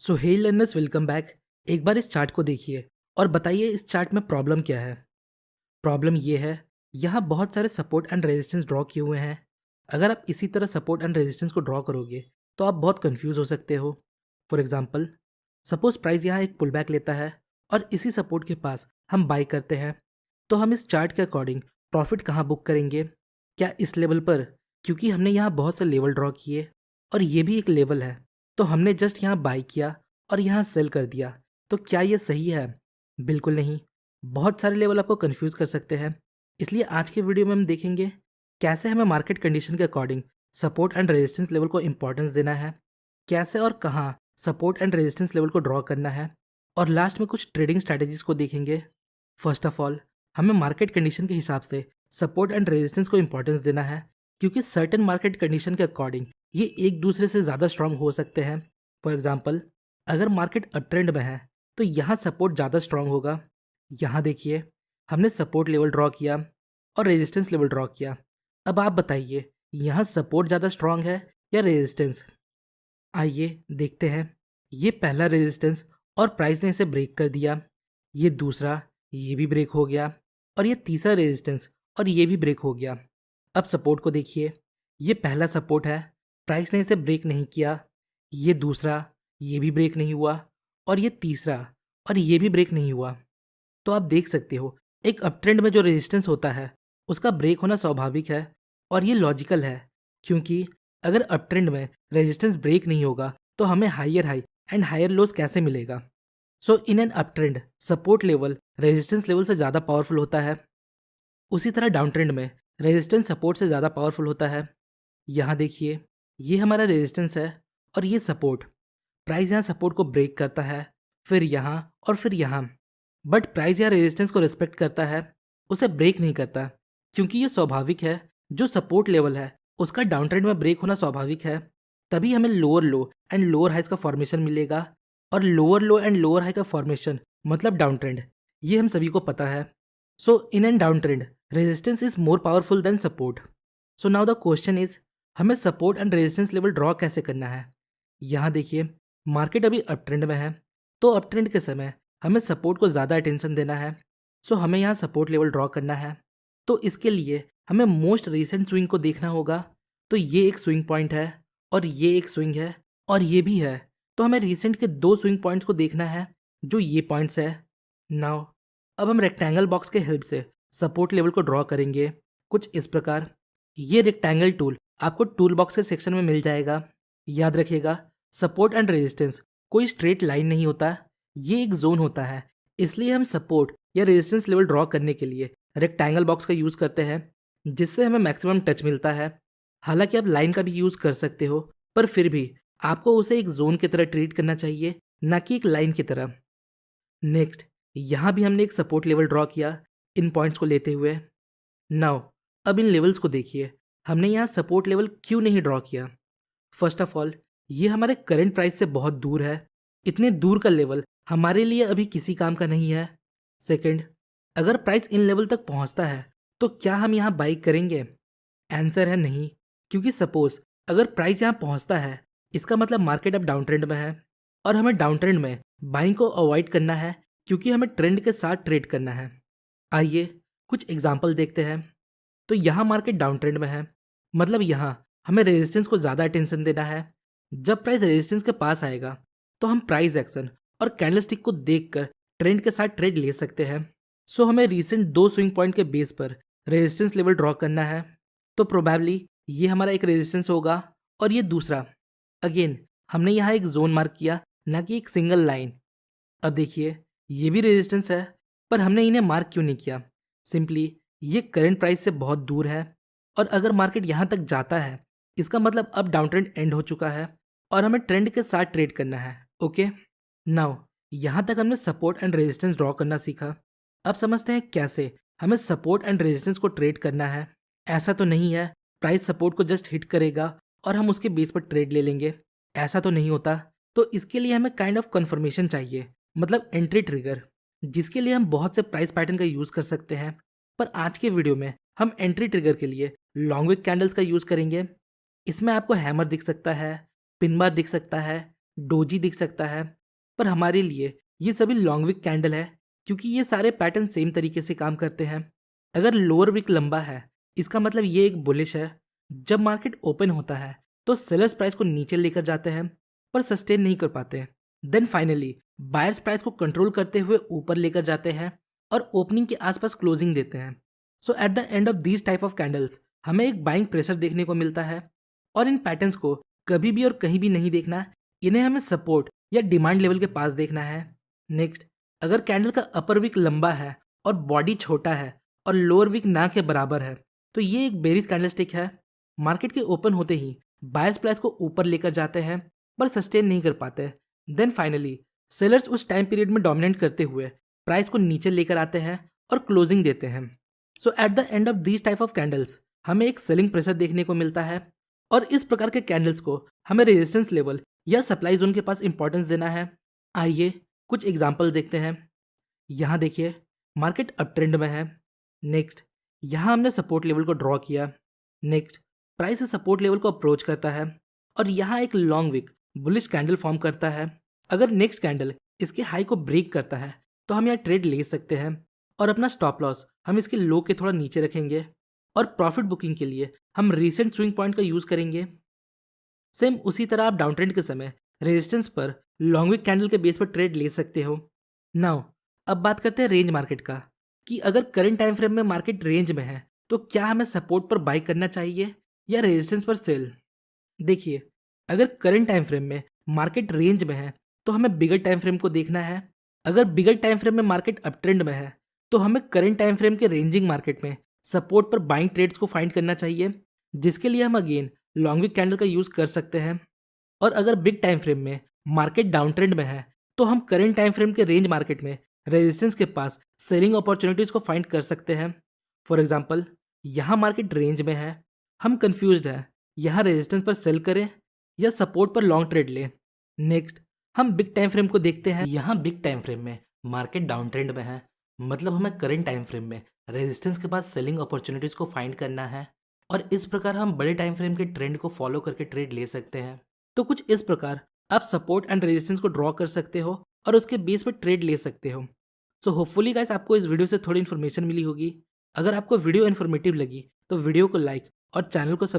सो हे learners, welcome back. एक बार इस chart को देखिए और बताइए इस चार्ट में प्रॉब्लम क्या है। प्रॉब्लम ये है, यहाँ बहुत सारे सपोर्ट एंड रेजिस्टेंस ड्रॉ किए हुए हैं। अगर आप इसी तरह सपोर्ट एंड रेजिस्टेंस को ड्रॉ करोगे तो आप बहुत कंफ्यूज हो सकते हो। फॉर एग्जाम्पल, सपोज प्राइस यहाँ एक पुल बैक लेता है और इसी सपोर्ट के पास हम बाई करते हैं, तो हम इस चार्ट के अकॉर्डिंग प्रॉफिट कहाँ बुक करेंगे? क्या इस लेवल पर? क्योंकि हमने यहाँ बहुत से लेवल ड्रॉ किए और ये भी एक लेवल है, तो हमने जस्ट यहाँ बाई किया और यहाँ सेल कर दिया, तो क्या ये सही है? बिल्कुल नहीं। बहुत सारे लेवल आपको कंफ्यूज कर सकते हैं। इसलिए आज के वीडियो में हम देखेंगे कैसे हमें मार्केट कंडीशन के according support and resistance level को इंपॉर्टेंस देना है, कैसे और कहाँ सपोर्ट एंड रेजिस्टेंस लेवल को ड्रॉ करना है, और लास्ट में कुछ ट्रेडिंग स्ट्रैटेजीज को देखेंगे। फर्स्ट ऑफ ऑल, हमें मार्केट कंडीशन के हिसाब से सपोर्ट एंड रेजिस्टेंस को इंपॉर्टेंस देना है, क्योंकि सर्टेन मार्केट कंडीशन के अकॉर्डिंग ये एक दूसरे से ज़्यादा स्ट्रांग हो सकते हैं। फॉर एग्जाम्पल, अगर मार्केट अप ट्रेंड में है तो यहाँ सपोर्ट ज़्यादा स्ट्रांग होगा। यहाँ देखिए, हमने सपोर्ट लेवल ड्रॉ किया और रेजिस्टेंस लेवल ड्रॉ किया। अब आप बताइए, यहाँ सपोर्ट ज़्यादा स्ट्रांग है या रेजिस्टेंस? आइए देखते हैं। ये पहला रेजिस्टेंस और प्राइस ने इसे ब्रेक कर दिया। ये दूसरा, ये भी ब्रेक हो गया। और ये तीसरा रेजिस्टेंस और ये भी ब्रेक हो गया। अब सपोर्ट को देखिए, ये पहला सपोर्ट है, प्राइस ने इसे ब्रेक नहीं किया। ये दूसरा, ये भी ब्रेक नहीं हुआ। और ये तीसरा, और ये भी ब्रेक नहीं हुआ। तो आप देख सकते हो, एक अप ट्रेंड में जो रेजिस्टेंस होता है उसका ब्रेक होना स्वाभाविक है और ये लॉजिकल है, क्योंकि अगर अप ट्रेंड में रेजिस्टेंस ब्रेक नहीं होगा तो हमें हाई एंड हायर लोज कैसे मिलेगा? So in an up trend support level resistance level से ज़्यादा पावरफुल होता है। उसी तरह डाउन ट्रेंड में रेजिस्टेंस सपोर्ट से ज़्यादा पावरफुल होता है। यहाँ देखिए, ये हमारा रेजिस्टेंस है और ये सपोर्ट। प्राइस यहाँ सपोर्ट को ब्रेक करता है, फिर यहाँ और फिर यहाँ। बट प्राइस यहाँ रेजिस्टेंस को रिस्पेक्ट करता है, उसे ब्रेक नहीं करता, क्योंकि ये स्वाभाविक है। जो सपोर्ट लेवल है उसका डाउन ट्रेंड में ब्रेक होना स्वाभाविक है, तभी हमें lower low and lower highs का फॉर्मेशन मिलेगा। और lower low and lower high का फॉर्मेशन मतलब डाउन ट्रेंड, ये हम सभी को पता है। So in and down trend resistance is more powerful than support. So now the question is, हमें support and resistance level draw कैसे करना है? यहाँ देखिए, मार्केट अभी अप ट्रेंड में है, तो अप ट्रेंड के समय हमें सपोर्ट को ज़्यादा अटेंशन देना है। सो हमें यहाँ सपोर्ट लेवल ड्रॉ करना है। तो इसके लिए हमें मोस्ट रीसेंट स्विंग को देखना होगा। तो ये एक स्विंग पॉइंट है और ये एक स्विंग है और ये भी है। तो हमें रिसेंट के दो स्विंग पॉइंट्स को देखना है, जो ये पॉइंट्स है। नाउ अब हम रेक्टेंगल बॉक्स के हेल्प से सपोर्ट लेवल को ड्रॉ करेंगे कुछ इस प्रकार। ये रेक्टेंगल टूल आपको टूल बॉक्स के सेक्शन में मिल जाएगा। याद रखिएगा, सपोर्ट एंड रेजिस्टेंस कोई स्ट्रेट लाइन नहीं होता, ये एक जोन होता है। इसलिए हम सपोर्ट या रेजिस्टेंस लेवल ड्रॉ करने के लिए रेक्टेंगल बॉक्स का यूज़ करते हैं, जिससे हमें मैक्सिमम टच मिलता है। हालांकि आप लाइन का भी यूज़ कर सकते हो, पर फिर भी आपको उसे एक जोन की तरह ट्रीट करना चाहिए, ना कि एक लाइन की तरह। नेक्स्ट, यहाँ भी हमने एक सपोर्ट लेवल ड्रॉ किया इन पॉइंट्स को लेते हुए। नाउ अब इन लेवल्स को देखिए, हमने यहाँ सपोर्ट लेवल क्यों नहीं ड्रॉ किया? फर्स्ट ऑफ ऑल, ये हमारे करंट प्राइस से बहुत दूर है। इतने दूर का लेवल हमारे लिए अभी किसी काम का नहीं है। सेकंड, अगर प्राइस इन लेवल तक पहुंचता है तो क्या हम यहाँ बाई करेंगे? आंसर है नहीं, क्योंकि सपोज अगर प्राइस यहाँ पहुंचता है, इसका मतलब मार्केट अब डाउन ट्रेंड में है और हमें डाउन ट्रेंड में बाइंग को अवॉइड करना है, क्योंकि हमें ट्रेंड के साथ ट्रेड करना है। आइए कुछ एग्जाम्पल देखते हैं। तो यहाँ मार्केट डाउन ट्रेंड में है, मतलब यहाँ हमें रेजिस्टेंस को ज़्यादा अटेंशन देना है। जब प्राइस रेजिस्टेंस के पास आएगा तो हम प्राइस एक्शन और कैंडलस्टिक को देखकर ट्रेंड के साथ ट्रेड ले सकते हैं। सो हमें रीसेंट दो स्विंग पॉइंट के बेस पर रेजिस्टेंस लेवल ड्रॉ करना है। तो प्रोबेबली ये हमारा एक रेजिस्टेंस होगा और ये दूसरा। अगेन हमने यहाँ एक जोन मार्क किया, ना कि एक सिंगल लाइन। अब देखिए, ये भी रेजिस्टेंस है, पर हमने इन्हें मार्क क्यों नहीं किया? सिंपली ये करंट प्राइस से बहुत दूर है, और अगर मार्केट यहाँ तक जाता है इसका मतलब अब डाउन ट्रेंड एंड हो चुका है और हमें ट्रेंड के साथ ट्रेड करना है। ओके, नाउ यहाँ तक हमने सपोर्ट एंड रेजिस्टेंस ड्रॉ करना सीखा। अब समझते हैं कैसे हमें सपोर्ट एंड रेजिस्टेंस को ट्रेड करना है। ऐसा तो नहीं है प्राइस सपोर्ट को जस्ट हिट करेगा और हम उसके बेस पर ट्रेड ले लेंगे, ऐसा तो नहीं होता। तो इसके लिए हमें काइंड ऑफ कन्फर्मेशन चाहिए, मतलब एंट्री ट्रिगर, जिसके लिए हम बहुत से प्राइस पैटर्न का यूज़ कर सकते हैं। पर आज के वीडियो में हम एंट्री ट्रिगर के लिए लॉन्ग विक कैंडल्स का यूज़ करेंगे। इसमें आपको हैमर दिख सकता है, पिन बार दिख सकता है, डोजी दिख सकता है, पर हमारे लिए ये सभी लॉन्ग विक कैंडल है, क्योंकि ये सारे पैटर्न सेम तरीके से काम करते हैं। अगर लोअर विक लंबा है, इसका मतलब ये एक बुलिश है। जब मार्केट ओपन होता है तो सेलर्स प्राइस को नीचे लेकर जाते हैं, पर सस्टेन नहीं कर पाते। देन फाइनली बायर्स प्राइस को कंट्रोल करते हुए ऊपर लेकर जाते हैं और ओपनिंग के आसपास क्लोजिंग देते हैं। So at the end of these type of candles हमें एक बाइंग प्रेशर देखने को मिलता है, और इन पैटर्न्स को कभी भी और कहीं भी नहीं देखना, इन्हें हमें सपोर्ट या डिमांड लेवल के पास देखना है। नेक्स्ट, अगर कैंडल का अपर विक लंबा है और बॉडी छोटा है और लोअर विक ना के बराबर है, तो ये एक बेरिश कैंडलस्टिक है। मार्केट के ओपन होते ही बायर्स प्राइस को ऊपर लेकर जाते हैं, पर सस्टेन नहीं कर पाते। देन फाइनली सेलर्स उस टाइम पीरियड में डोमिनेट करते हुए प्राइस को नीचे लेकर आते हैं और क्लोजिंग देते हैं। So at the end of these type of candles हमें एक सेलिंग प्रेशर देखने को मिलता है, और इस प्रकार के कैंडल्स को हमें रेजिस्टेंस लेवल या सप्लाई जोन के पास इंपॉर्टेंस देना है। आइए कुछ एग्जाम्पल देखते हैं। यहाँ देखिए, मार्केट अप ट्रेंड में है। नेक्स्ट, यहाँ हमने सपोर्ट लेवल को ड्रॉ किया। नेक्स्ट, प्राइस सपोर्ट लेवल को अप्रोच करता है और यहाँ एक long wick bullish candle form करता है। अगर नेक्स्ट कैंडल इसके हाई को ब्रेक करता है तो हम यहाँ ट्रेड ले सकते हैं, और अपना स्टॉप लॉस हम इसके लो के थोड़ा नीचे रखेंगे, और प्रॉफिट बुकिंग के लिए हम रीसेंट स्विंग पॉइंट का यूज़ करेंगे। सेम उसी तरह आप डाउन ट्रेंड के समय रेजिस्टेंस पर लॉन्ग विक कैंडल के बेस पर ट्रेड ले सकते हो। नाउ अब बात करते हैं रेंज मार्केट का, कि अगर करंट टाइम फ्रेम में मार्केट रेंज में है तो क्या हमें सपोर्ट पर बाई करना चाहिए या रेजिस्टेंस पर सेल। देखिए, अगर करंट टाइम फ्रेम में मार्केट रेंज में है तो हमें बिगर टाइम फ्रेम को देखना है। अगर बिगर टाइम फ्रेम में मार्केट अप ट्रेंड में है तो हमें करंट टाइम फ्रेम के रेंजिंग मार्केट में सपोर्ट पर बाइंग ट्रेड्स को फाइंड करना चाहिए, जिसके लिए हम अगेन लॉन्ग विक कैंडल का यूज़ कर सकते हैं। और अगर बिग टाइम फ्रेम में मार्केट डाउन ट्रेंड में है तो हम करंट टाइम फ्रेम के रेंज मार्केट में रेजिस्टेंस के पास सेलिंग अपॉर्चुनिटीज़ को फाइंड कर सकते हैं। फॉर एग्जांपल, यहाँ मार्केट रेंज में है, हम कंफ्यूज्ड है, यहाँ रेजिस्टेंस पर सेल करें या सपोर्ट पर लॉन्ग ट्रेड लें। नेक्स्ट, हम बिग टाइम फ्रेम को देखते हैं। यहाँ बिग टाइम फ्रेम में मार्केट डाउन ट्रेंड में है, मतलब हमें करंट टाइम फ्रेम में रेजिस्टेंस के पास सेलिंग अपॉर्चुनिटीज़ को फाइंड करना है, और इस प्रकार हम बड़े टाइम फ्रेम के ट्रेंड को फॉलो करके ट्रेड ले सकते हैं। तो कुछ इस प्रकार आप सपोर्ट एंड रेजिस्टेंस को ड्रॉ कर सकते हो और उसके बेस पर ट्रेड ले सकते हो। सो होपफुली गाइस आपको इस वीडियो से थोड़ी इन्फॉर्मेशन मिली होगी। अगर आपको वीडियो इन्फॉर्मेटिव लगी तो वीडियो को लाइक और चैनल को सब्सक्राइब